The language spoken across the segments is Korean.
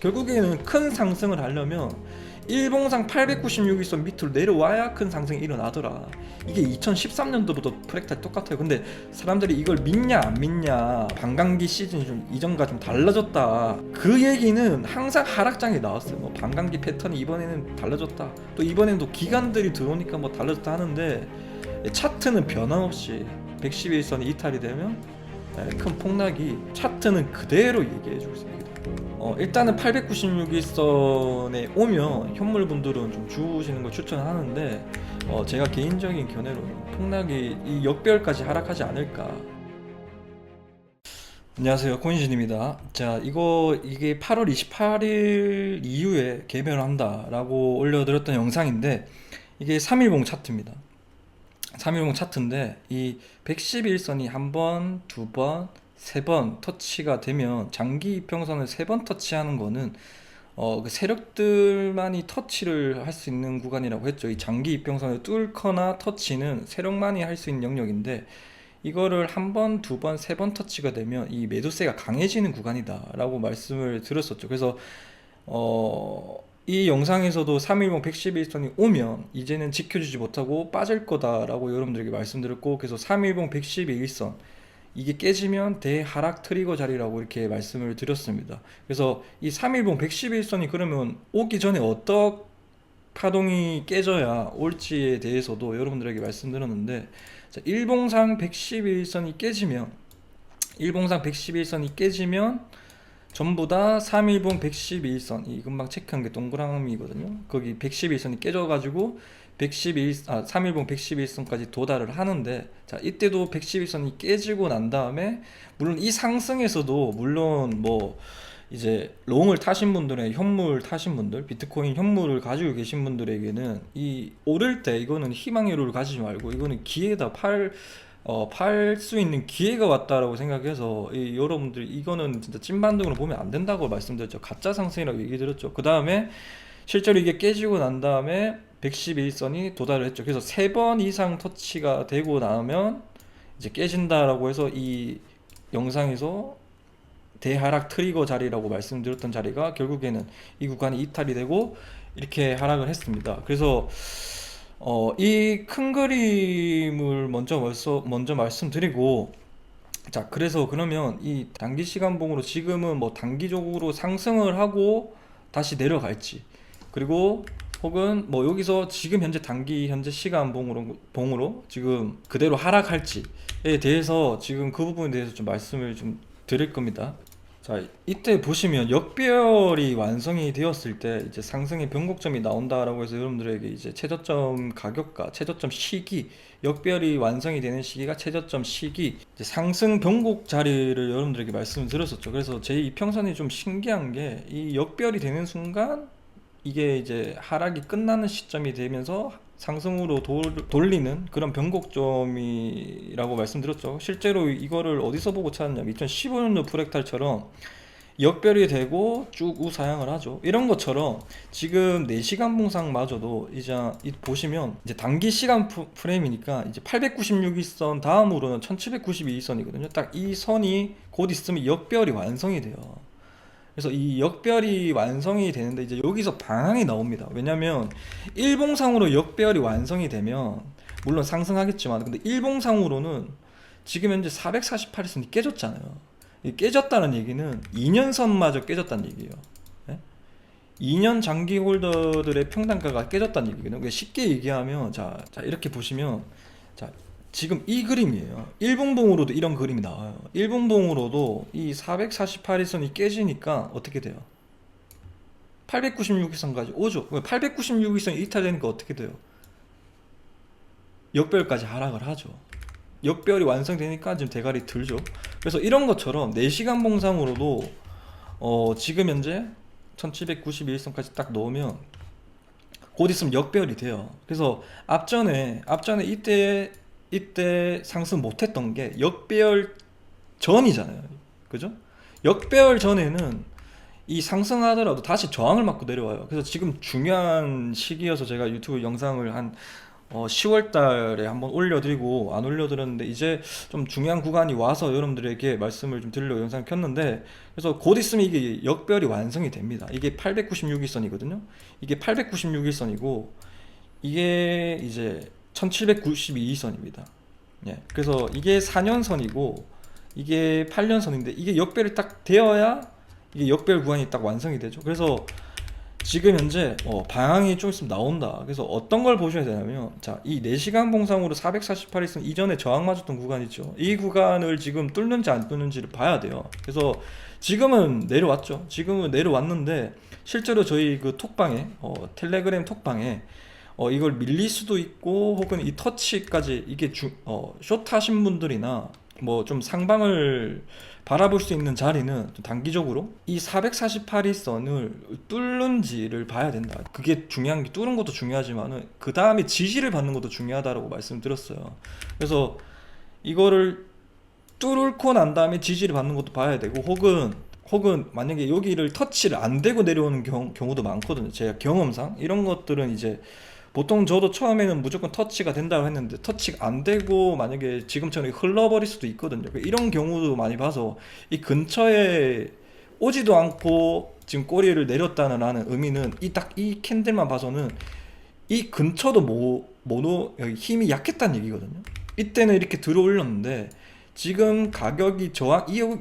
결국에는 큰 상승을 하려면 일봉상 896일선 밑으로 내려와야 큰 상승이 일어나더라. 이게 2013년도부터 프랙탈 똑같아요. 근데 사람들이 이걸 믿냐 안 믿냐, 반감기 시즌이 좀 이전과 좀 달라졌다, 그 얘기는 항상 하락장에 나왔어요. 뭐 반감기 패턴이 이번에는 달라졌다, 또 이번에는 또 기관들이 들어오니까 뭐 달라졌다 하는데, 차트는 변함없이 111선이 이탈이 되면 큰 폭락이, 차트는 그대로 얘기해주고 있습니다. 일단은 896일선에 오면 현물분들은 좀 주시는 걸 추천하는데, 제가 개인적인 견해로는 폭락이 이 역배열까지 하락하지 않을까. 안녕하세요, 코인신입니다. 자, 이게 8월 28일 이후에 개별한다 라고 올려드렸던 영상인데, 이게 3일봉 차트입니다. 3일봉 차트인데, 이 111선이 한 번, 두 번, 세 번 터치가 되면, 장기 이평선을 세 번 터치하는 거는 그 세력들만이 터치를 할 수 있는 구간이라고 했죠. 이 장기 이평선을 뚫거나 터치는 세력만이 할 수 있는 영역인데, 이거를 한 번, 두 번, 세 번 터치가 되면 이 매도세가 강해지는 구간이다 라고 말씀을 드렸었죠. 그래서 이 영상에서도 3일봉 111선이 오면 이제는 지켜주지 못하고 빠질 거다라고 여러분들에게 말씀드렸고, 그래서 3일봉 111선 이게 깨지면 대하락 트리거 자리라고 이렇게 말씀을 드렸습니다. 그래서 이 3일봉 111선이 그러면 오기 전에 어떤 파동이 깨져야 올지에 대해서도 여러분들에게 말씀드렸는데, 자, 일봉상 111선이 깨지면 전부 다 3일봉 111선, 이 금방 체크한 게 동그라미거든요. 거기 111선이 깨져가지고 3일봉 111선까지 도달을 하는데, 자, 이때도 111선이 깨지고 난 다음에, 물론 이 상승에서도 물론 뭐 이제 롱을 타신 분들의, 현물 타신 분들, 비트코인 현물을 가지고 계신 분들에게는 이 오를 때 이거는 희망의 루를 가지지 말고, 이거는 기회다, 팔 수 있는 기회가 왔다라고 생각해서, 여러분들 이거는 진짜 찐반등으로 보면 안 된다고 말씀드렸죠. 가짜 상승이라고 얘기 드렸죠. 그 다음에 실제로 이게 깨지고 난 다음에 111선이 도달을 했죠. 그래서 3번 이상 터치가 되고 나면 이제 깨진다라고 해서, 이 영상에서 대하락 트리거 자리라고 말씀드렸던 자리가 결국에는 이 구간이 이탈이 되고 이렇게 하락을 했습니다. 그래서 이 큰 그림을 먼저 말씀드리고, 자, 그래서 그러면 이 단기 시간봉으로 지금은 뭐 단기적으로 상승을 하고 다시 내려갈지, 그리고 혹은 뭐 여기서 지금 현재 현재 시간봉으로 지금 그대로 하락할지에 대해서, 지금 그 부분에 대해서 좀 말씀을 좀 드릴 겁니다. 자, 이때 보시면 역배열이 완성이 되었을 때 이제 상승의 변곡점이 나온다라고 해서 여러분들에게 이제 최저점 가격과 최저점 시기, 역배열이 완성이 되는 시기가 최저점 시기, 이제 상승 변곡 자리를 여러분들에게 말씀을 드렸었죠. 그래서 제 이평선이 좀 신기한 게, 이 역배열이 되는 순간 이게 이제 하락이 끝나는 시점이 되면서 상승으로 돌리는 그런 변곡점이라고 말씀드렸죠. 실제로 이거를 어디서 보고 찾았냐면, 2015년도 프랙탈처럼 역별이 되고 쭉 우사양을 하죠. 이런 것처럼 지금 4시간 봉상마저도 이제 보시면, 이제 단기 시간 프레임이니까 이제 896일선 다음으로는 1792일선이거든요. 딱 이 선이 곧 있으면 역별이 완성이 돼요. 그래서 이 역별이 완성이 되는데, 이제 여기서 방향이 나옵니다. 왜냐면 일봉상으로 역별이 완성이 되면 물론 상승하겠지만, 근데 일봉상으로는 지금 현재 448선이 깨졌잖아요. 이 깨졌다는 얘기는 2년선마저 깨졌다는 얘기예요. 예? 2년 장기 홀더들의 평단가가 깨졌다는 얘기거든요. 그러니까 쉽게 얘기하면, 자 이렇게 보시면, 자, 지금 이 그림이에요. 일봉봉으로도 이런 그림이 나와요. 일봉봉으로도 이 448일선이 깨지니까 어떻게 돼요? 896일선까지 오죠. 896일선이 이탈되니까 어떻게 돼요? 역별까지 하락을 하죠. 역별이 완성되니까 지금 대가리 들죠. 그래서 이런 것처럼 4시간 봉상으로도 지금 현재 1791선까지 딱 넣으면 곧 있으면 역별이 돼요. 그래서 앞전에 이때 상승 못했던 게 역배열 전이잖아요. 그죠? 역배열 전에는 이 상승하더라도 다시 저항을 맞고 내려와요. 그래서 지금 중요한 시기여서 제가 유튜브 영상을 한 10월 달에 한번 올려드리고 안 올려드렸는데 이제 좀 중요한 구간이 와서 여러분들에게 말씀을 좀 드리려고 영상을 켰는데, 그래서 곧 있으면 이게 역별이 완성이 됩니다. 이게 896일선이거든요. 이게 896일선이고 이게 이제 1792일선입니다. 예. 그래서 이게 4년선이고 이게 8년선인데 이게 역별이 딱 되어야 이게 역별 구간이 딱 완성이 되죠. 그래서 지금 현재 방향이 좀 있으면 나온다. 그래서 어떤 걸 보셔야 되냐면, 자, 이 4시간 봉상으로 448일선 이전에 저항 맞았던 구간 있죠. 이 구간을 지금 뚫는지 안 뚫는지를 봐야 돼요. 그래서 지금은 내려왔죠. 지금은 내려왔는데 실제로 저희 그 톡방에 텔레그램 톡방에 이걸 밀릴 수도 있고 혹은 이 터치까지 이게 숏 하신 분들이나 뭐 좀 상방을 바라볼 수 있는 자리는 좀 단기적으로 이 448일선을 뚫는지를 봐야 된다. 그게 중요한 게, 뚫은 것도 중요하지만은 그 다음에 지지를 받는 것도 중요하다고 말씀드렸어요. 그래서 이거를 뚫고 난 다음에 지지를 받는 것도 봐야 되고, 혹은 만약에 여기를 터치를 안 되고 내려오는 경우도 많거든요. 제가 경험상 이런 것들은 이제 보통 저도 처음에는 무조건 터치가 된다고 했는데 터치가 안 되고 만약에 지금처럼 흘러버릴 수도 있거든요. 이런 경우도 많이 봐서 이 근처에 오지도 않고 지금 꼬리를 내렸다는 의미는 이 캔들만 봐서는 이 근처도 힘이 약했다는 얘기거든요. 이때는 이렇게 들어 올렸는데 지금 가격이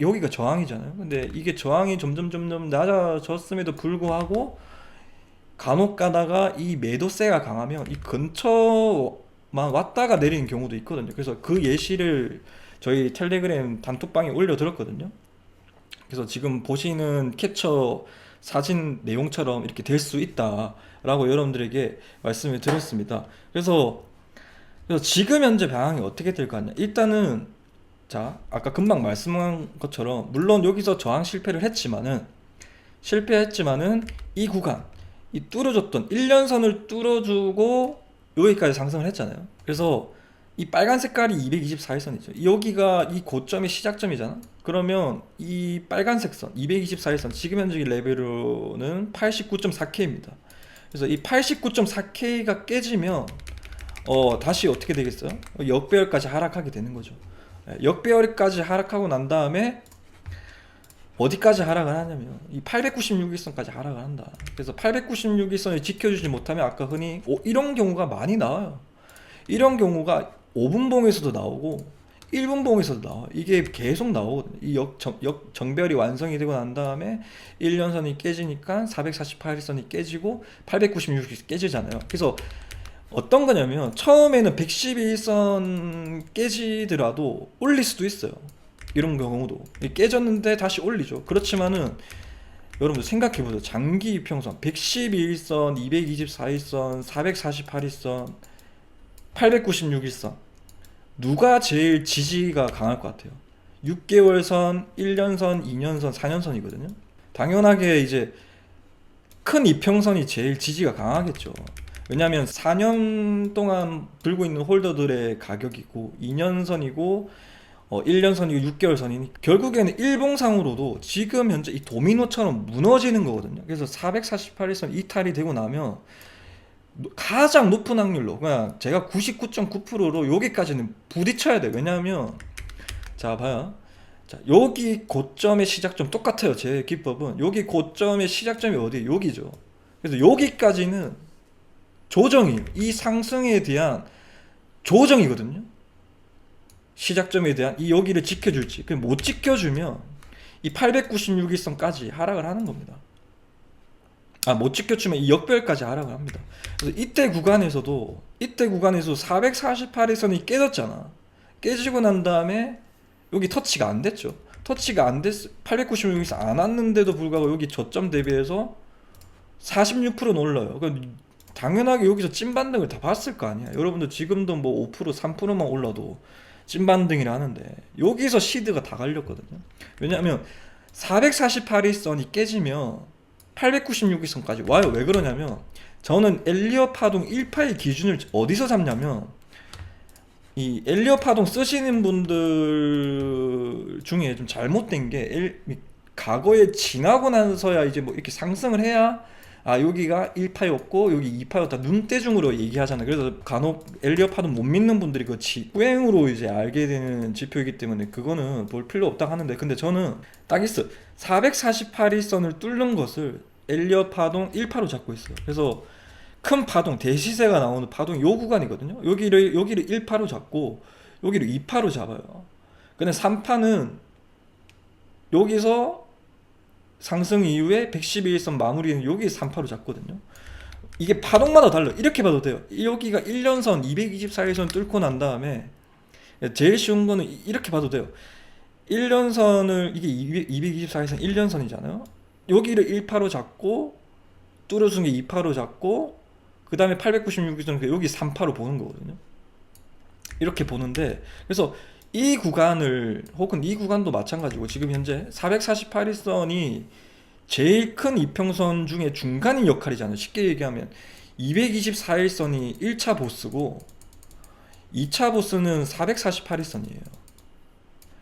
여기가 저항이잖아요. 근데 이게 저항이 점점 낮아졌음에도 불구하고 간혹 가다가 이 매도세가 강하면 이 근처만 왔다가 내리는 경우도 있거든요. 그래서 그 예시를 저희 텔레그램 단톡방에 올려드렸거든요. 그래서 지금 보시는 캡처 사진 내용처럼 이렇게 될 수 있다라고 여러분들에게 말씀을 드렸습니다. 그래서 지금 현재 방향이 어떻게 될 거 아니야. 일단은 자, 아까 금방 말씀한 것처럼 물론 여기서 저항 실패했지만은 이 구간, 이 뚫어줬던 1년선을 뚫어주고 여기까지 상승을 했잖아요. 그래서 이 빨간 색깔이 224일선이죠. 여기가 이 고점의 시작점이잖아. 그러면 이 빨간색 선 224일선 지금 현재 레벨로는 89.4K입니다. 그래서 이 89.4K가 깨지면 다시 어떻게 되겠어요? 역배열까지 하락하게 되는 거죠. 역배열까지 하락하고 난 다음에 어디까지 하락을 하냐면 이 896일선까지 하락을 한다. 그래서 896일선을 지켜주지 못하면 아까 흔히 이런 경우가 많이 나와요. 이런 경우가 5분봉에서도 나오고 1분봉에서도 나와. 이게 계속 나오거든요. 이 정별이 완성이 되고 난 다음에 1년선이 깨지니까 448일선이 깨지고 896일선이 깨지잖아요. 그래서 어떤 거냐면 처음에는 112일선 깨지더라도 올릴 수도 있어요. 이런 경우도 깨졌는데 다시 올리죠. 그렇지만은 여러분들 생각해보세요. 장기 이평선 112일선, 224일선, 448일선, 896일선 누가 제일 지지가 강할 것 같아요? 6개월선, 1년선, 2년선, 4년선이거든요. 당연하게 이제 큰 이평선이 제일 지지가 강하겠죠. 왜냐하면 4년 동안 들고 있는 홀더들의 가격이고 2년선이고 1년선이고 6개월선이니 결국에는 일봉상으로도 지금 현재 이 도미노처럼 무너지는 거거든요. 그래서 448일선 이탈이 되고 나면 가장 높은 확률로 그냥 제가 99.9%로 여기까지는 부딪혀야 돼요. 왜냐하면 자 봐요. 자 여기 고점의 시작점 똑같아요. 제 기법은 여기 고점의 시작점이 어디? 여기죠. 그래서 여기까지는 조정이 이 상승에 대한 조정이거든요. 시작점에 대한 이 여기를 지켜줄지 못 지켜주면 이 896일선까지 하락을 하는 겁니다. 못 지켜주면 이 역별까지 하락을 합니다. 그래서 이때 구간에서 448일선이 깨졌잖아. 깨지고 난 다음에 여기 터치가 안 됐죠. 터치가 안 됐, 896일선 안 왔는데도 불구하고 여기 저점 대비해서 46%는 올라요. 당연하게 여기서 찐반등을 다 봤을 거 아니야. 여러분들 지금도 뭐 5%, 3%만 올라도 찐반등이라 하는데 여기서 시드가 다 갈렸거든요. 왜냐하면 448일선이 깨지면 896일선까지 와요. 왜 그러냐면 저는 엘리엇 파동 1파의 기준을 어디서 잡냐면 이 엘리엇 파동 쓰시는 분들 중에 좀 잘못된 게 과거에 지나고 나서야 이제 뭐 이렇게 상승을 해야 아 여기가 1파였고 여기 2파였다 눈대중으로 얘기하잖아요. 그래서 간혹 엘리엇 파동 못 믿는 분들이 그 후행으로 이제 알게 되는 지표이기 때문에 그거는 볼 필요 없다 하는데, 근데 저는 딱 있어. 448일선을 뚫는 것을 엘리엇 파동 1파로 잡고 있어요. 그래서 큰 파동, 대시세가 나오는 파동이 요 구간이거든요. 여기를 1파로 잡고 여기를 2파로 잡아요. 근데 3파는 여기서 상승 이후에 112일선 마무리는 여기 3파로 잡거든요. 이게 파동마다 달라. 이렇게 봐도 돼요. 여기가 1년선 224일선 뚫고 난 다음에 제일 쉬운 거는 이렇게 봐도 돼요. 1년선을 이게 224일선 1년선이잖아요. 여기를 1파로 잡고 뚫어준 게 2파로 잡고 그 다음에 896일선 여기 3파로 보는 거거든요. 이렇게 보는데, 그래서 이 구간을 혹은 이 구간도 마찬가지고 지금 현재 448일선이 제일 큰 이평선 중에 중간인 역할이잖아요. 쉽게 얘기하면 224일선이 1차 보스고 2차 보스는 448일선이에요.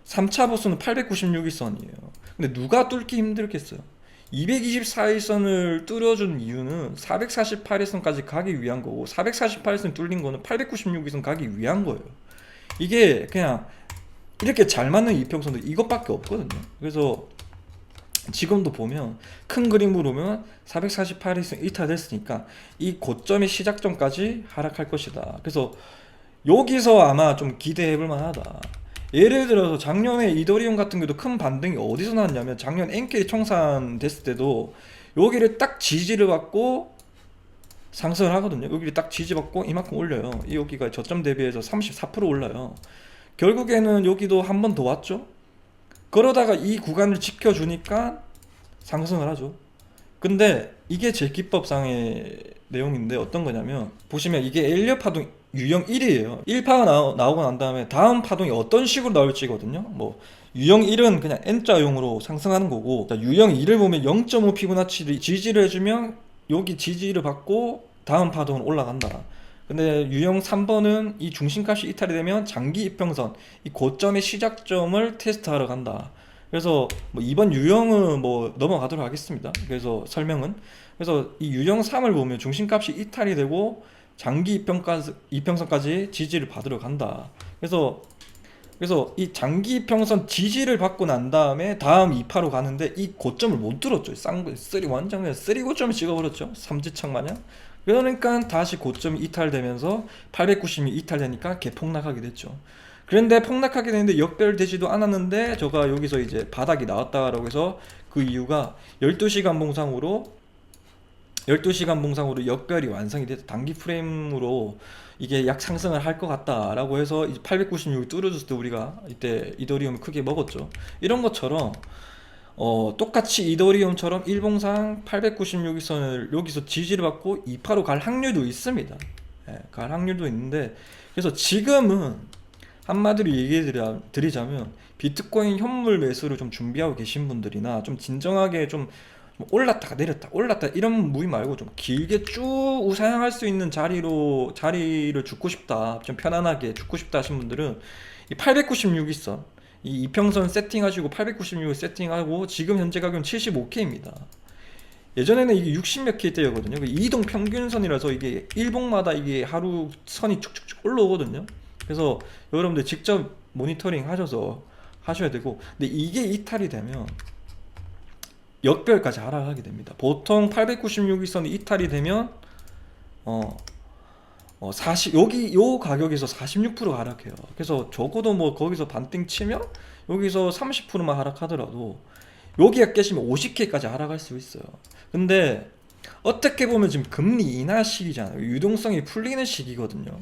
3차 보스는 896일선이에요. 근데 누가 뚫기 힘들겠어요? 224일선을 뚫어준 이유는 448일선까지 가기 위한 거고 448일선 뚫린 거는 896일선 가기 위한 거예요. 이게 그냥 이렇게 잘 맞는 이평선도 이것밖에 없거든요. 그래서 지금도 보면 큰 그림으로 보면 448일선 이탈됐으니까 이 고점의 시작점까지 하락할 것이다. 그래서 여기서 아마 좀 기대해 볼 만하다. 예를 들어서 작년에 이더리움 같은 경우도 큰 반등이 어디서 나왔냐면 작년 엔케이 청산 됐을 때도 여기를 딱 지지를 받고 상승을 하거든요. 여기를 딱 지지받고 이만큼 올려요. 여기가 저점 대비해서 34% 올라요. 결국에는 여기도 한 번 더 왔죠. 그러다가 이 구간을 지켜주니까 상승을 하죠. 근데 이게 제 기법상의 내용인데 어떤 거냐면 보시면 이게 엘리엇 파동 유형 1이에요 1파가 나오고 난 다음에 다음 파동이 어떤 식으로 나올지거든요. 뭐 유형 1은 그냥 N자용으로 상승하는 거고, 자, 유형 2를 보면 0.5 피보나치를 지지를 해주면 여기 지지를 받고 다음 파동은 올라간다. 근데 유형 3번은 이 중심값이 이탈이 되면 장기 이평선 이 고점의 시작점을 테스트하러 간다. 그래서 뭐 이번 유형은 뭐 넘어가도록 하겠습니다. 그래서 설명은, 그래서 이 유형 3을 보면 중심값이 이탈이 되고 장기 이평선까지 지지를 받으러 간다. 그래서 이 장기 이평선 지지를 받고 난 다음에 다음 2파로 가는데 이 고점을 못 뚫었죠. 완전 그냥 쓰리 고점을 찍어버렸죠. 삼지창 마냥. 그러니까 다시 고점이 이탈되면서 890이 이탈되니까 개폭락하게 됐죠. 그런데 폭락하게 되는데 역별되지도 않았는데 저가 여기서 이제 바닥이 나왔다라고 해서 그 이유가 12시간 봉상으로 역별이 완성이 돼서 단기 프레임으로 이게 약 상승을 할 것 같다라고 해서 이제 896을 뚫어줬을 때 우리가 이때 이더리움을 크게 먹었죠. 이런 것처럼 똑같이 이더리움처럼 일봉상 896일선을 여기서 지지를 받고 2파로 갈 확률도 있습니다. 예, 갈 확률도 있는데, 그래서 지금은 한마디로 얘기해 드리자면 비트코인 현물 매수를 좀 준비하고 계신 분들이나 좀 진정하게 좀 올랐다가 내렸다 올랐다 이런 무기 말고 좀 길게 쭉 우상향할 수 있는 자리를 죽고 싶다, 좀 편안하게 죽고 싶다 하신 분들은 이 896일선 이 이평선 세팅하시고 896을 세팅하고 지금 현재 가격은 75K입니다. 예전에는 이게 60몇 K대였거든요. 이동 평균선이라서 이게 일봉마다 이게 하루 선이 쭉쭉쭉 올라오거든요. 그래서 여러분들 직접 모니터링 하셔서 하셔야 되고, 근데 이게 이탈이 되면 역별까지 하락하게 됩니다. 보통 896일선이 이탈이 되면 40 요 가격에서 46% 하락해요. 그래서 적어도 뭐 거기서 반띵 치면 여기서 30%만 하락하더라도 여기가 깨지면 50K까지 하락할 수 있어요. 근데 어떻게 보면 지금 금리 인하 시기잖아요. 유동성이 풀리는 시기거든요.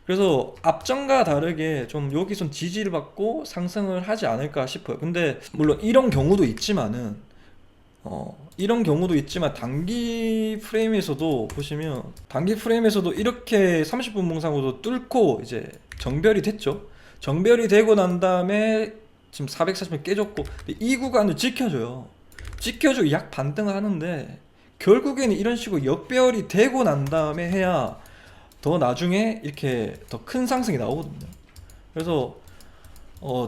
그래서 앞전과 다르게 좀 여기선 지지를 받고 상승을 하지 않을까 싶어요. 근데 물론 이런 경우도 있지만 단기 프레임에서도 보시면 단기 프레임에서도 이렇게 30분 봉상으로 뚫고 이제 정별이 됐죠. 정별이 되고 난 다음에 지금 440분 깨졌고, 이 구간을 지켜주고 약 반등을 하는데 결국에는 이런 식으로 역별이 되고 난 다음에 해야 더 나중에 이렇게 더 큰 상승이 나오거든요. 그래서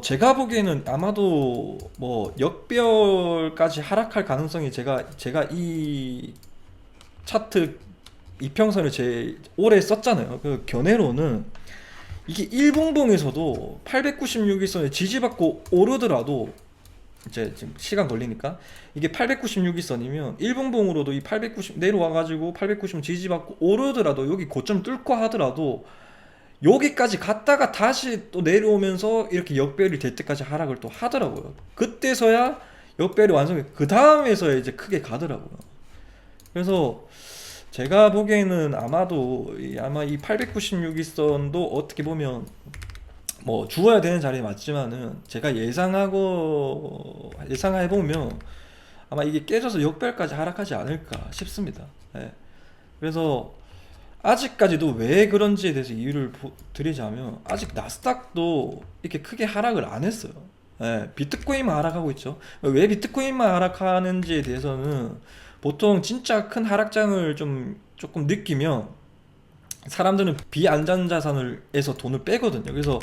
제가 보기에는 아마도 뭐 역별까지 하락할 가능성이 제가 차트 이평선을 제일 오래 썼잖아요. 그 견해로는 이게 일봉봉에서도 896일선을 지지받고 오르더라도 이제 지금 시간 걸리니까 이게 896일선이면 일봉봉으로도 이 890 내려와가지고 890 지지받고 오르더라도 여기 고점 뚫고 하더라도 여기까지 갔다가 다시 또 내려오면서 이렇게 역배열이 될 때까지 하락을 또 하더라고요. 그때서야 역배열이 완성이 그 다음에서야 이제 크게 가더라고요. 그래서 제가 보기에는 아마도 아마 이 896일선도 어떻게 보면 뭐 주어야 되는 자리에 맞지만은 제가 예상해 보면 아마 이게 깨져서 역배열까지 하락하지 않을까 싶습니다. 예. 그래서 아직까지도 왜 그런지에 대해서 이유를 드리자면 아직 나스닥도 이렇게 크게 하락을 안 했어요. 예, 비트코인만 하락하고 있죠. 왜 비트코인만 하락하는지에 대해서는 보통 진짜 큰 하락장을 조금 느끼면 사람들은 비안전자산에서 돈을 빼거든요. 그래서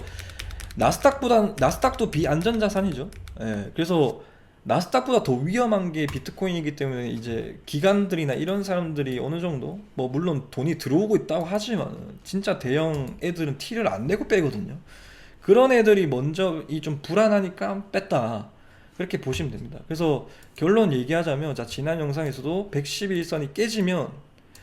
나스닥도 비안전자산이죠. 예, 그래서 나스닥보다 더 위험한 게 비트코인이기 때문에 이제 기관들이나 이런 사람들이 어느 정도 뭐 물론 돈이 들어오고 있다고 하지만 진짜 대형 애들은 티를 안 내고 빼거든요. 그런 애들이 먼저 이 좀 불안하니까 뺐다, 그렇게 보시면 됩니다. 그래서 결론 얘기하자면, 자, 지난 영상에서도 111선이 깨지면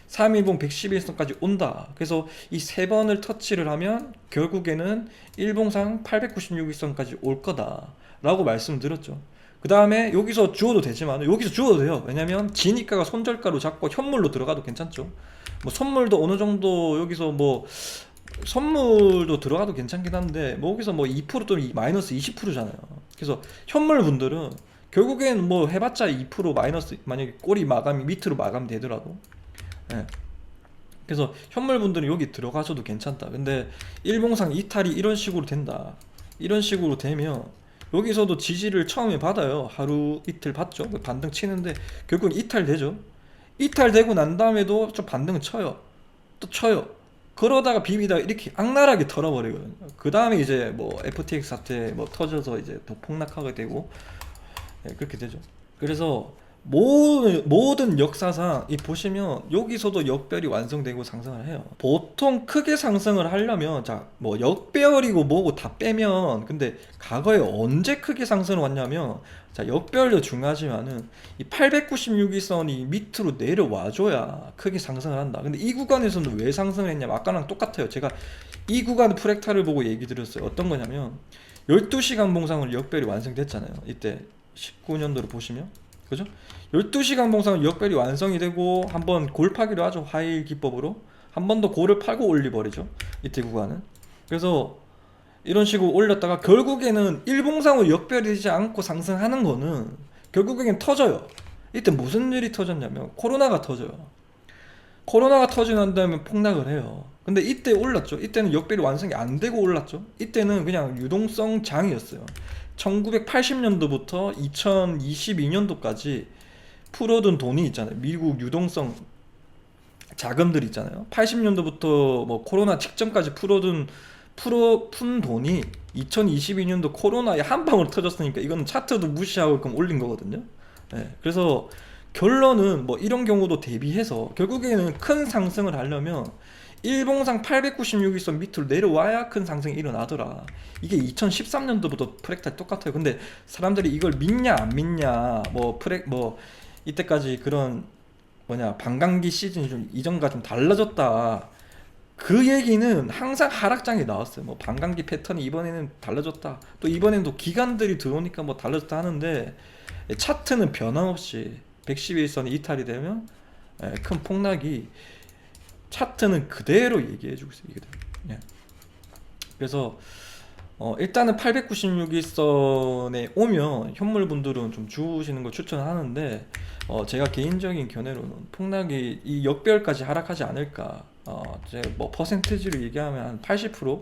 3일봉 111선까지 온다. 그래서 이 세 번을 터치를 하면 결국에는 일봉상 896일선까지 올 거다 라고 말씀드렸죠. 그 다음에 여기서 주어도 되지만, 여기서 주어도 돼요. 왜냐면 지니까가 손절가로 잡고 현물로 들어가도 괜찮죠. 뭐 선물도 어느 정도 여기서 뭐 선물도 들어가도 괜찮긴 한데 뭐 여기서 뭐 2% 또는 마이너스 20%잖아요. 그래서 현물 분들은 결국엔 뭐 해봤자 2% 마이너스, 만약에 꼬리 마감이 밑으로 마감되더라도, 예. 그래서 현물 분들은 여기 들어가셔도 괜찮다. 근데 일봉상 이탈이 이런 식으로 된다, 이런 식으로 되면 여기서도 지지를 처음에 받아요. 하루 이틀 받죠. 반등 치는데 결국은 이탈되죠. 이탈되고 난 다음에도 좀 반등 쳐요. 또 쳐요. 그러다가 비비다가 이렇게 악랄하게 털어버리거든요. 그 다음에 이제 뭐 FTX 사태 뭐 터져서 이제 더 폭락하게 되고, 예, 그렇게 되죠. 그래서 모든 역사상 이 보시면 여기서도 역별이 완성되고 상승을 해요. 보통 크게 상승을 하려면, 자, 뭐 역별이고 뭐고 다 빼면, 근데 과거에 언제 크게 상승을 왔냐면, 자, 역별도 중요하지만은 이 896일선이 밑으로 내려와줘야 크게 상승을 한다. 근데 이 구간에서는 왜 상승을 했냐면 아까랑 똑같아요. 제가 이 구간 프랙탈을 보고 얘기 드렸어요. 어떤 거냐면 12시간 봉상으로 역별이 완성됐잖아요. 이때 19년도를 보시면, 그죠? 12시간 봉상은 역별이 완성이 되고 한번 골파기로 하죠. 하이힐 기법으로 한 번 더 골을 팔고 올리버리죠, 이때 구간은. 그래서 이런 식으로 올렸다가 결국에는 일봉상으로 역별이 되지 않고 상승하는 거는 결국에는 터져요. 이때 무슨 일이 터졌냐면 코로나가 터져요. 코로나가 터지고 난 다음에 폭락을 해요. 근데 이때 올랐죠. 이때는 역별이 완성이 안 되고 올랐죠. 이때는 그냥 유동성 장이었어요. 1980년도부터 2022년도까지 풀어둔 돈이 있잖아요. 미국 유동성 자금들 있잖아요. 80년도부터 뭐 코로나 직전까지 푼 돈이 2022년도 코로나에 한 방울 터졌으니까 이거는 차트도 무시하고 그럼 올린 거거든요. 네, 그래서 결론은 뭐 이런 경우도 대비해서 결국에는 큰 상승을 하려면 일봉상 896일선 밑으로 내려와야 큰 상승이 일어나더라. 이게 2013년도부터 프랙탈 똑같아요. 근데 사람들이 이걸 믿냐 안 믿냐, 뭐 이때까지 그런 반감기 시즌이 좀 이전과 좀 달라졌다, 그 얘기는 항상 하락장에 나왔어요. 뭐 반감기 패턴이 이번에는 달라졌다, 또 이번에는 또 기관들이 들어오니까 뭐 달라졌다 하는데, 차트는 변함없이 111선이 이탈이 되면 큰 폭락이, 차트는 그대로 얘기해주고 있어요. 예. 그래서 일단은 896일선에 오면 현물분들은 좀 주시는 걸 추천하는데, 제가 개인적인 견해로는 폭락이 이 역별까지 하락하지 않을까, 제가 뭐 퍼센티지로 얘기하면 한 80%로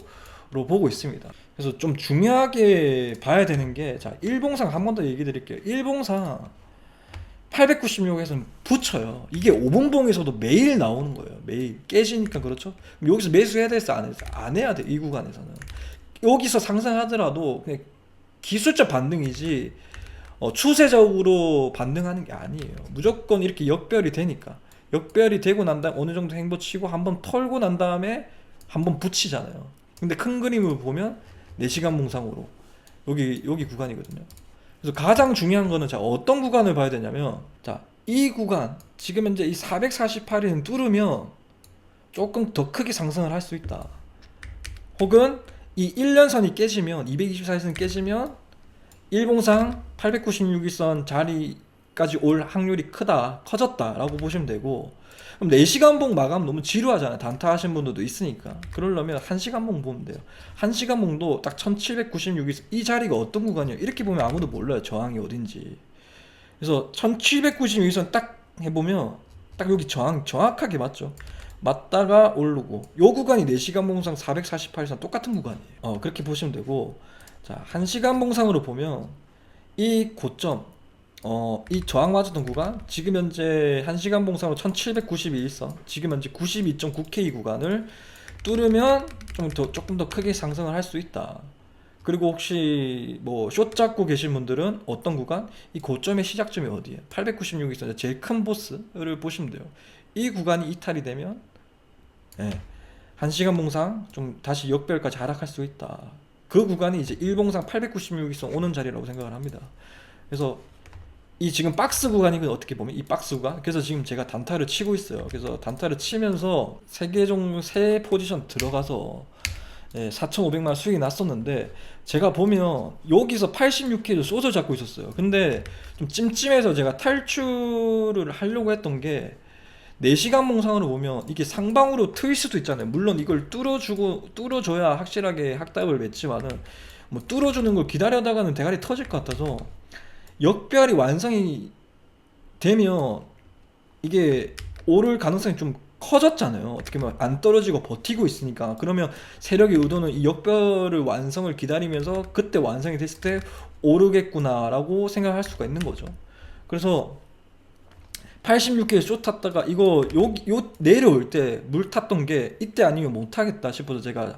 보고 있습니다. 그래서 좀 중요하게 봐야 되는 게, 자, 일봉상 한 번 더 얘기 드릴게요. 일봉상 896에서는 붙여요. 이게 5분봉에서도 매일 나오는 거예요. 매일 깨지니까. 그렇죠? 여기서 매수해야 돼서 안 해서 안 해야 돼. 이 구간에서는 여기서 상승하더라도 그냥 기술적 반등이지 추세적으로 반등하는 게 아니에요. 무조건 이렇게 역별이 되니까, 역배열이 되고 난 다음에 어느 정도 행보치고 한번 털고 난 다음에 한번 붙이잖아요. 근데 큰 그림을 보면 4시간 봉상으로 여기 구간이거든요. 그래서 가장 중요한 거는 자 어떤 구간을 봐야 되냐면 자 이 구간 지금 현재 이 448을 뚫으면 조금 더 크게 상승을 할 수 있다. 혹은 이 1년선이 깨지면 224일선이 깨지면 일봉상 896일선 자리까지 올 확률이 커졌다 라고 보시면 되고, 그럼 4시간 봉 마감 너무 지루하잖아요. 단타 하신 분들도 있으니까. 그러려면 1시간 봉 보면 돼요. 1시간 봉도 딱 1796일선 이 자리가 어떤 구간이에요? 이렇게 보면 아무도 몰라요. 저항이 어딘지. 그래서 1796일선 딱 해보면 딱 여기 저항 정확하게 맞죠. 맞다가 오르고 요 구간이 4시간 봉상 448선 똑같은 구간이에요. 그렇게 보시면 되고, 자 1시간 봉상으로 보면 이 고점 이 저항 맞았던 구간 지금 현재 1시간 봉상으로 1792일선 지금 현재 92.9K 구간을 뚫으면 조금 더 크게 상승을 할 수 있다. 그리고 혹시 뭐 숏 잡고 계신 분들은 어떤 구간? 이 고점의 시작점이 어디에요? 896일선 제일 큰 보스를 보시면 돼요. 이 구간이 이탈이 되면 1시간 봉상 좀 다시 역배열까지 하락할 수 있다. 그 구간이 이제 일봉상 896일선 오는 자리라고 생각을 합니다. 그래서 이 지금 박스 구간이건 어떻게 보면 이 박스 구간, 그래서 지금 제가 단타를 치고 있어요. 그래서 단타를 치면서 3개 정도 3포지션 들어가서 4,500만 수익이 났었는데, 제가 보면 여기서 86K를 쏘져 잡고 있었어요. 근데 좀 찜찜해서 제가 탈출을 하려고 했던 게 4시간 봉상으로 보면 이게 상방으로 트일 수도 있잖아요. 물론 이걸 뚫어줘야 확실하게 확답을 맺지만은 뭐 뚫어주는 걸 기다려다가는 대가리 터질 것 같아서 역배열이 완성이 되면 이게 오를 가능성이 좀 커졌잖아요. 어떻게 보면 안 떨어지고 버티고 있으니까. 그러면 세력의 의도는 이 역배열을 완성을 기다리면서 그때 완성이 됐을 때 오르겠구나 라고 생각할 수가 있는 거죠. 그래서 86K 숏 탔다가 이거 요 내려올 때 물 탔던 게 이때 아니면 못 하겠다 싶어서 제가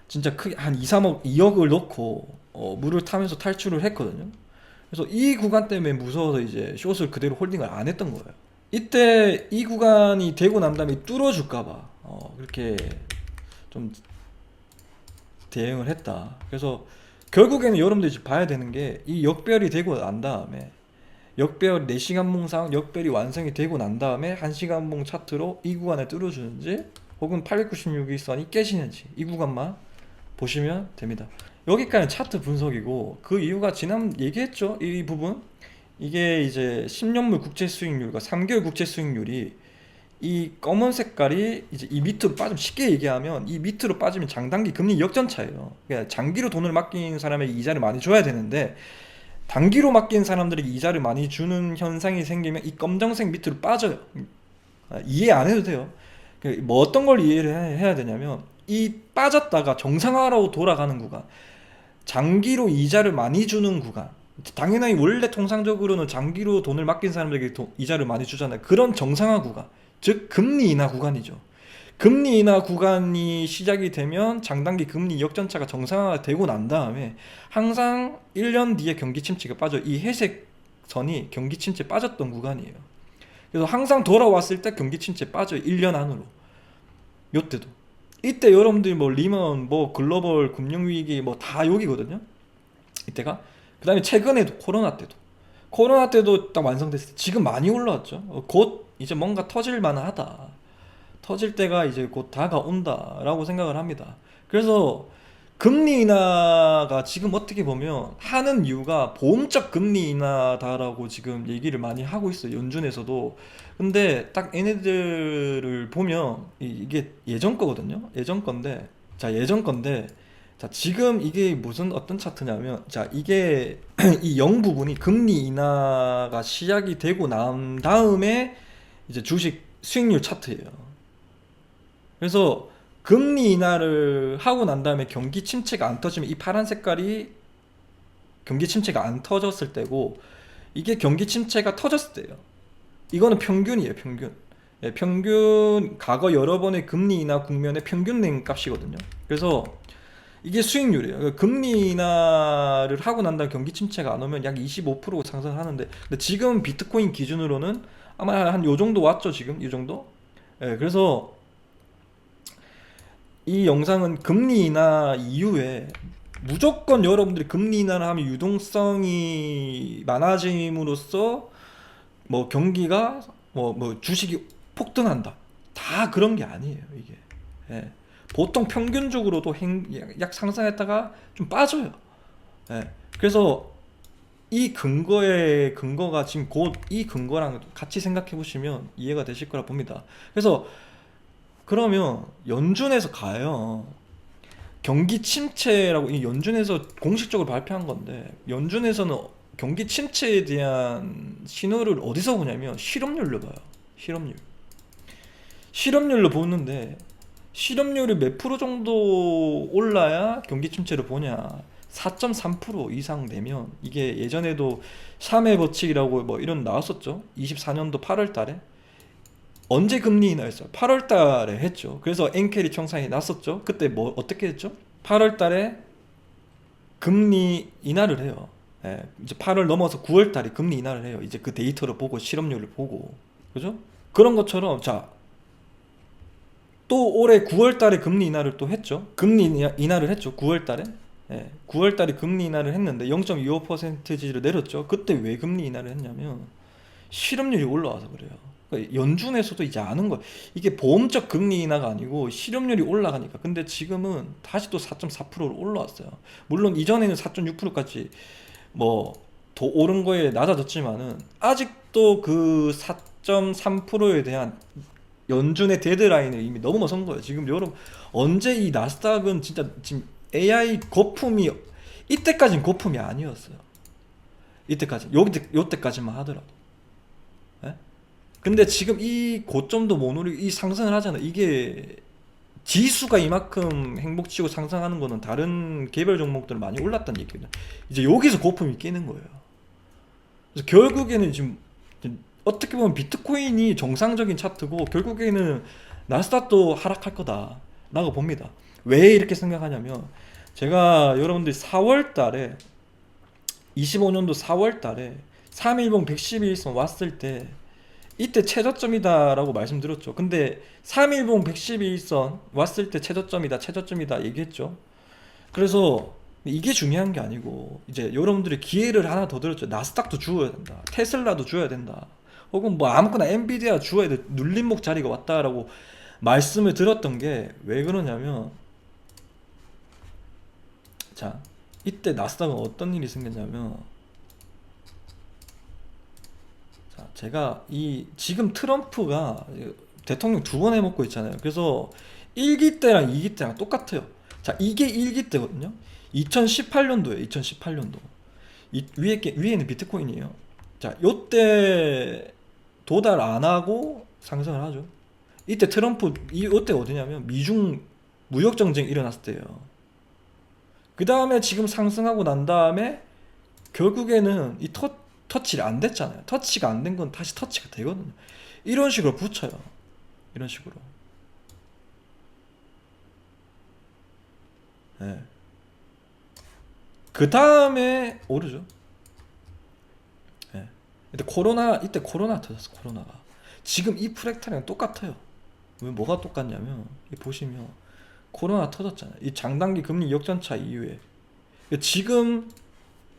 진짜 크게 한 2, 3억, 2억을 넣고 물을 타면서 탈출을 했거든요. 그래서 이 구간 때문에 무서워서 이제 숏을 그대로 홀딩을 안 했던 거예요. 이때 이 구간이 되고 난 다음에 뚫어줄까봐 그렇게 좀 대응을 했다. 그래서 결국에는 여러분들이 봐야 되는 게 이 역배열이 되고 난 다음에 역배열 4시간 봉상 역배열이 완성이 되고 난 다음에 1시간 봉 차트로 이 구간을 뚫어주는지 혹은 896일선이 깨지는지 이 구간만 보시면 됩니다. 여기까지 차트 분석이고, 그 이유가 지난 얘기했죠. 이 부분 이게 이제 10년물 국채 수익률과 3개월 국채 수익률이 이 검은 색깔이 이제 이 밑으로 빠지면, 쉽게 얘기하면 이 밑으로 빠지면 장단기 금리 역전차예요. 그러니까 장기로 돈을 맡긴 사람에게 이자를 많이 줘야 되는데 단기로 맡긴 사람들에게 이자를 많이 주는 현상이 생기면 이 검정색 밑으로 빠져요. 이해 안 해도 돼요. 뭐 어떤 걸 이해를 해야 되냐면 이 빠졌다가 정상화로 돌아가는 구간, 장기로 이자를 많이 주는 구간, 당연히 원래 통상적으로는 장기로 돈을 맡긴 사람들에게 이자를 많이 주잖아요. 그런 정상화 구간, 즉 금리 인하 구간이죠. 금리 인하 구간이 시작이 되면 장단기 금리 역전차가 정상화가 되고 난 다음에 항상 1년 뒤에 경기 침체가 빠져. 이 회색 선이 경기 침체 빠졌던 구간이에요. 그래서 항상 돌아왔을 때 경기 침체 빠져요. 1년 안으로. 요때도. 이때 여러분들이 뭐 리먼, 뭐 글로벌 금융위기 뭐 다 여기거든요. 이때가. 그 다음에 최근에도 코로나 때도 딱 완성됐을 때 지금 많이 올라왔죠. 곧 이제 뭔가 터질 만하다. 터질 때가 이제 곧 다가온다 라고 생각을 합니다. 그래서 금리 인하가 지금 어떻게 보면 하는 이유가 보험적 금리 인하다라고 지금 얘기를 많이 하고 있어요. 연준에서도. 근데 딱 얘네들을 보면 이게 예전 거거든요. 예전 건데 자 지금 이게 무슨 어떤 차트냐면, 자 이게 이 0 부분이 금리 인하가 시작이 되고 난 다음에 이제 주식 수익률 차트예요. 그래서 금리 인하를 하고 난 다음에 경기 침체가 안 터지면 이 파란 색깔이 경기 침체가 안 터졌을 때고, 이게 경기 침체가 터졌을 때예요. 이거는 평균이에요. 평균 과거 여러 번의 금리 인하 국면의 평균 낸 값이거든요. 그래서 이게 수익률이에요. 금리 인하를 하고 난 다음 경기 침체가 안 오면 약 25% 상승을 하는데, 근데 지금 비트코인 기준으로는 아마 한 요 정도 왔죠, 지금 이 정도. 예, 그래서 이 영상은 금리 인하 이후에 무조건 여러분들이 금리 인하를 하면 유동성이 많아짐으로써 뭐 경기가 뭐 주식이 폭등한다. 다 그런 게 아니에요, 이게. 예. 보통 평균적으로도 약 상승했다가 좀 빠져요. 예. 그래서 이 근거가 지금 곧 이 근거랑 같이 생각해 보시면 이해가 되실 거라 봅니다. 그래서 그러면 연준에서 가요. 경기 침체라고 이 연준에서 공식적으로 발표한 건데, 연준에서는 경기 침체에 대한 신호를 어디서 보냐면 실업률로 봐요. 실업률로 보는데, 실업률이 몇 프로 정도 올라야 경기 침체를 보냐. 4.3% 이상 되면, 이게 예전에도 3회 법칙이라고 뭐 이런 나왔었죠. 24년도 8월 달에. 언제 금리 인하했어요? 8월 달에 했죠. 그래서 엔켈이 청산이 났었죠. 그때 뭐 어떻게 했죠? 8월 달에 금리 인하를 해요. 예, 이제 8월 넘어서 9월 달에 금리 인하를 해요. 이제 그 데이터를 보고 실업률을 보고. 그죠? 그런 것처럼 자, 또 올해 9월 달에 금리 인하를 또 했죠. 인하를 했죠. 9월 달에. 예, 9월 달에 금리 인하를 했는데 0.25%를 내렸죠. 그때 왜 금리 인하를 했냐면 실업률이 올라와서 그래요. 그러니까 연준에서도 이제 아는 거예요. 이게 보험적 금리 인하가 아니고 실업률이 올라가니까. 근데 지금은 다시 또 4.4%로 올라왔어요. 물론 이전에는 4.6%까지 뭐 더 오른 거에 낮아졌지만은 아직도 그 4.3%에 대한 연준의 데드라인을 이미 넘어선 거예요. 지금 여러분 언제 이 나스닥은 진짜 지금 AI 거품이 이때까지는 거품이 아니었어요. 이때까지 요때까지만 하더라도. 예? 근데 지금 이 고점도 못 누리고 이 상승을 하잖아. 이게 지수가 이만큼 행복치고 상승하는 거는 다른 개별 종목들은 많이 올랐다는 얘기거든요. 이제 여기서 거품이 끼는 거예요. 그래서 결국에는 지금 어떻게 보면 비트코인이 정상적인 차트고 결국에는 나스닥도 하락할 거다라고 봅니다. 왜 이렇게 생각하냐면 제가 여러분들이 4월 달에 25년도 4월 달에 3일봉 111선 왔을 때 이때 최저점이다라고 말씀드렸죠. 근데 3일봉 111선 왔을 때 최저점이다 얘기했죠. 그래서 이게 중요한 게 아니고 이제 여러분들이 기회를 하나 더 들었죠. 나스닥도 주어야 된다. 테슬라도 줘야 된다. 혹은 뭐 아무거나 엔비디아 주어야 돼. 눌림목 자리가 왔다라고 말씀을 들었던 게 왜 그러냐면 자, 이때 나스닥은 어떤 일이 생겼냐면 자, 제가 이 지금 트럼프가 대통령 두 번 해먹고 있잖아요. 그래서 1기 때랑 2기 때랑 똑같아요. 자, 이게 1기 때거든요. 2018년도에 2018년도 위에는 비트코인이에요. 자, 요때 도달 안 하고 상승을 하죠. 이때 트럼프 요때 어디냐면 미중 무역 정쟁 일어났을 때예요. 그 다음에 지금 상승하고 난 다음에 결국에는 이 터치가 안 됐잖아요. 터치가 안 된 건 다시 터치가 되거든요. 이런 식으로 붙여요. 이런 식으로. 네. 그 다음에 오르죠. 네. 이때 코로나 터졌어. 코로나가. 지금 이 프랙탈이랑 똑같아요. 왜 뭐가 똑같냐면 보시면 코로나 터졌잖아요. 이 장단기 금리 역전차 이후에 지금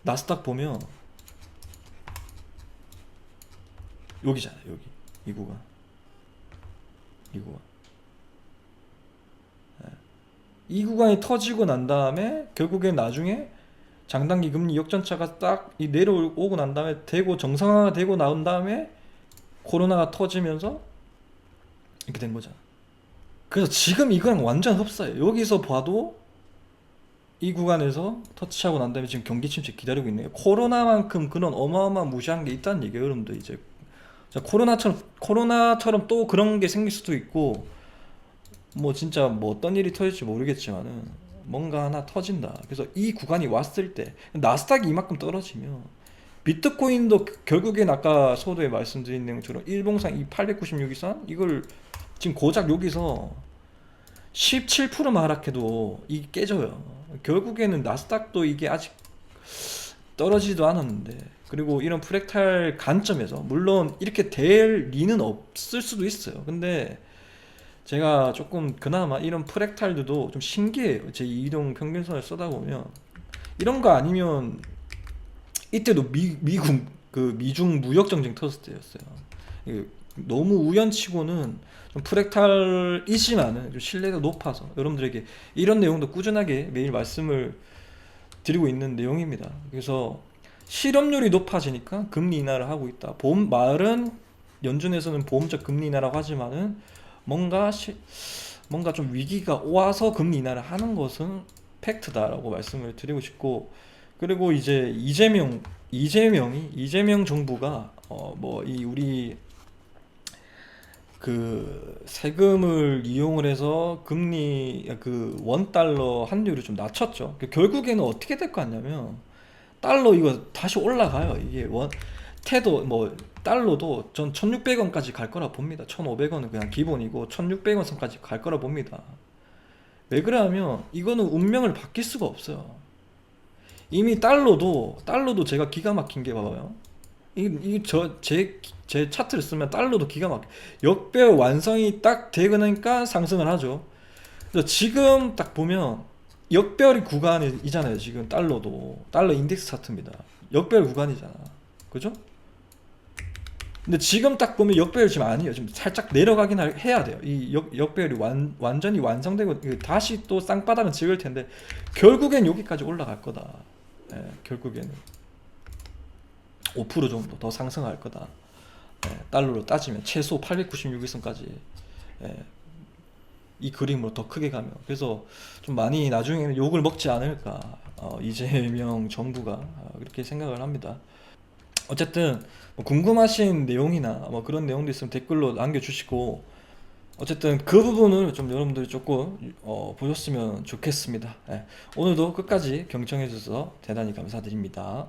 나스닥 보면 여기잖아요. 여기 이 구간 네. 이 구간이 터지고 난 다음에 결국엔 나중에 장단기 금리 역전차가 딱 내려오고 난 다음에 되고 정상화가 되고 나온 다음에 코로나가 터지면서 이렇게 된 거잖아. 그래서 지금 이거랑 완전 흡사해요. 여기서 봐도 이 구간에서 터치하고 난 다음에 지금 경기 침체 기다리고 있네요. 코로나만큼 그런 어마어마한 무시한 게 있다는 얘기예요. 여러분들 이제 코로나처럼 또 그런 게 생길 수도 있고 뭐 진짜 뭐 어떤 일이 터질지 모르겠지만은 뭔가 하나 터진다. 그래서 이 구간이 왔을 때 나스닥이 이만큼 떨어지면 비트코인도 결국엔 아까 서두에 말씀드린 내용처럼 일봉상 이 896이선 이걸 지금 고작 여기서 17%만 하락해도 이게 깨져요. 결국에는 나스닥도 이게 아직 떨어지지도 않았는데, 그리고 이런 프랙탈 관점에서 물론 이렇게 될 리는 없을 수도 있어요. 근데 제가 조금 그나마 이런 프랙탈들도 좀 신기해요. 제 이동 평균선을 쓰다 보면 이런 거 아니면 이때도 미국 그 미중 무역 전쟁 터졌을 때였어요. 이게 너무 우연치고는 좀 프랙탈이지만은 좀 신뢰가 높아서 여러분들에게 이런 내용도 꾸준하게 매일 말씀을 드리고 있는 내용입니다. 그래서 실업률이 높아지니까 금리 인하를 하고 있다. 말은 연준에서는 보험적 금리 인하라고 하지만은 뭔가 뭔가 좀 위기가 와서 금리 인하를 하는 것은 팩트다라고 말씀을 드리고 싶고, 그리고 이제 이재명 정부가 뭐 이 우리 그 세금을 이용을 해서 금리 그 원 달러 환율을 좀 낮췄죠. 결국에는 어떻게 될 것 같냐면 달러 이거 다시 올라가요. 이게 테도 뭐 달러도 전 1,600원까지 갈 거라 봅니다. 1,500원은 그냥 기본이고 1,600원 선까지 갈 거라 봅니다. 왜 그러냐면 이거는 운명을 바뀔 수가 없어요. 이미 달러도 제가 기가 막힌 게 봐봐요. 제 차트를 쓰면 달러도 기가 막혀. 역배 완성이 딱 되니까 상승을 하죠. 그래서 지금 딱 보면 역별 구간이잖아요. 지금 달러 인덱스 차트입니다. 역별 구간이잖아. 그죠? 근데 지금 딱 보면 역배열 지금 아니에요. 지금 살짝 내려가긴 해야 돼요. 이 역배열이 완전히 완성되고 다시 또 쌍바닥은 찍을 텐데 결국엔 여기까지 올라갈 거다. 예, 결국에는 5% 정도 더 상승할 거다. 예, 달러로 따지면 최소 896일선까지 이 그림으로 더 크게 가면, 그래서 좀 많이 나중에는 욕을 먹지 않을까 이재명 정부가 그렇게 생각을 합니다. 어쨌든 뭐 궁금하신 내용이나 뭐 그런 내용도 있으면 댓글로 남겨주시고, 어쨌든 그 부분을 좀 여러분들이 조금 보셨으면 좋겠습니다. 예, 오늘도 끝까지 경청해 주셔서 대단히 감사드립니다.